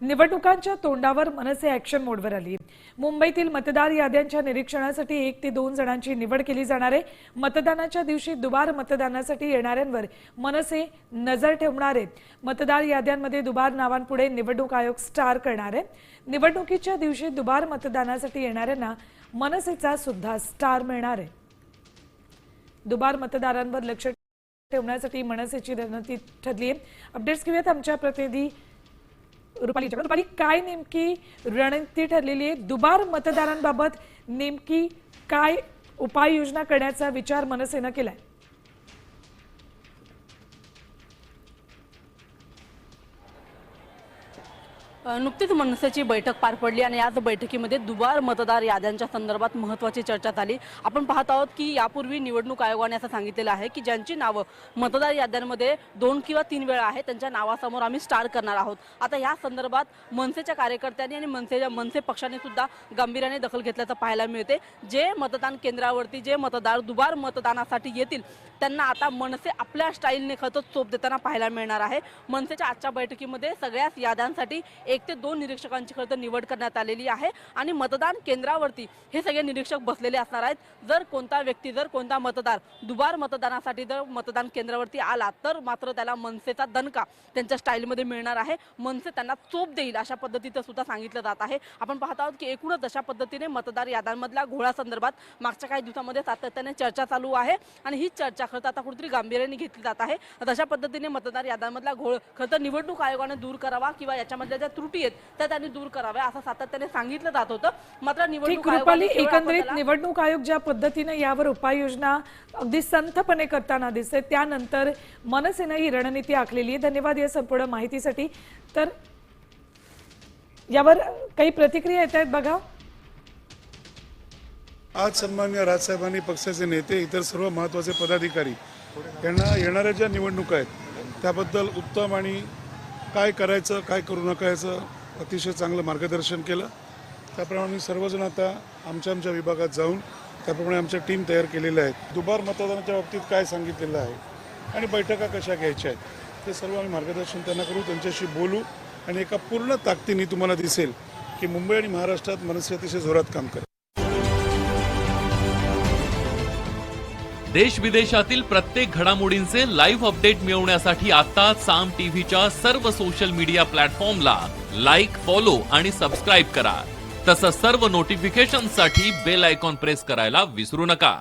निवडणुकांच्या तोंडावर मनसे ॲक्शन मोडवर आली। मुंबईतील मतदार याद्यांच्या निरीक्षणासाठी 1 ते 2 जणांची निवड केली जाणार आहे। मतदानाच्या दिवशी दुबार मतदानासाठी येणाऱ्यांवर मनसे नजर ठेवणार आहे। मतदार याद्यांमध्ये दुबार नावांपुढे निवडणूक आयोग स्टार करणार आहे। निवडणुकीच्या दिवशी दुबार मतदानासाठी येणाऱ्यांना मनसेचा सुद्धा स्टार मिळणार आहे। दुबार मतदारांवर लक्ष ठेवण्यासाठी मनसेची रणनीती ठरली आहे। अपडेट्स घेऊयात आमच्या प्रतिनिधी रुपालीच्या। रुपाली, काय नेमकी रणनीती ठरलेली आहे? दुबार मतदारांबाबत नेमकी काय उपाययोजना करण्याचा विचार मनसेने केलाय? नुकतीच मनसेची बैठक पार पडली आणि याच बैठकीमध्ये दुबार मतदार याद्यांच्या संदर्भात महत्त्वाची चर्चा झाली। आपण पाहत आहोत की यापूर्वी निवडणूक आयोगाने असं सांगितलेलं आहे की ज्यांची नावं मतदार याद्यांमध्ये 2 किंवा 3 वेळा आहे त्यांच्या नावासमोर आम्ही स्टार करणार आहोत। आता या संदर्भात मनसेच्या कार्यकर्त्यांनी आणि मनसे पक्षाने सुद्धा गांभीर्याने दखल घेतल्याचं पाहायला मिळते। जे मतदान केंद्रावरती जे मतदार दुबार मतदानासाठी येतील त्यांना आता मनसे आपल्या स्टाईलने खरंच चोप देताना पाहायला मिळणार आहे। मनसेच्या आजच्या बैठकीमध्ये सगळ्याच याद्यांसाठी 1 ते 2 निरीक्षकांची खरं निवड करण्यात आलेली आहे आणि मतदान केंद्रावरती हे सगळे निरीक्षक बसलेले असणार आहेत। जर कोणता व्यक्ती कोणता मतदार दुबार मतदानासाठी जर मतदान केंद्रावरती आला तर मात्र त्याला मनसेचा दणका त्यांच्या स्टाईलमध्ये मिळणार आहे। मनसे त्यांना चोप देईल अशा पद्धतीचं सुद्धा सांगितलं जात आहे। आपण पाहत आहोत की एकूणच अशा पद्धतीने मतदार याद्यांमधल्या घोळा संदर्भात मागच्या काही दिवसांमध्ये सातत्याने चर्चा चालू आहे आणि ही चर्चा खरं आता कुठेतरी गांभीर्याने घेतली जात आहे। अशा पद्धतीने मतदार याद्यांमधला घोळ खरं निवडणूक आयोगाने दूर करावा किंवा याच्यामधल्या ज्या त्रुटी आहेत त्या त्यांनी दूर कराव्या असं सातत्याने सांगितलं जात होतं। मात्र निवडणूक आयोगाने एकंदरीत निवडणूक आयोग ज्या पद्धतीने यावर उपाययोजना अगदी संथपणे करताना दिसते त्यानंतर मनसेने ही रणनीती आखलेली आहे। धन्यवाद या संपूर्ण माहितीसाठी। तर यावर काही प्रतिक्रिया येत आहेत बघा। आज सन्माननीय राजसाहेबांनी पक्षाचे नेते इतर सर्व महत्त्वाचे पदाधिकारी यांना येणाऱ्या ज्या निवडणुका आहेत त्याबद्दल उत्तम आणि काय करायचं काय करू नकायचं अतिशय चांगलं मार्गदर्शन केलं। त्याप्रमाणे सर्वजण आता आमच्या विभागात जाऊन त्याप्रमाणे आमच्या टीम तयार केलेल्या आहेत। दुबार मतदानाच्या बाबतीत काय सांगितलेलं आहे आणि बैठका कशा घ्यायच्या आहेत ते सर्व आम्ही मार्गदर्शन त्यांना करू, त्यांच्याशी बोलू आणि एका पूर्ण ताकदीने तुम्हाला दिसेल की मुंबई आणि महाराष्ट्रात मनसे अतिशय जोरात काम करेल। देश विदेशातील प्रत्येक घडामोडींचे लाईव्ह अपडेट मिळवण्यासाठी आता साम टीव्हीच्या सर्व सोशल मीडिया प्लॅटफॉर्मला लाईक, फॉलो आणि सबस्क्राईब करा। तसंच सर्व नोटिफिकेशनसाठी बेल आयकॉन प्रेस करायला विसरू नका।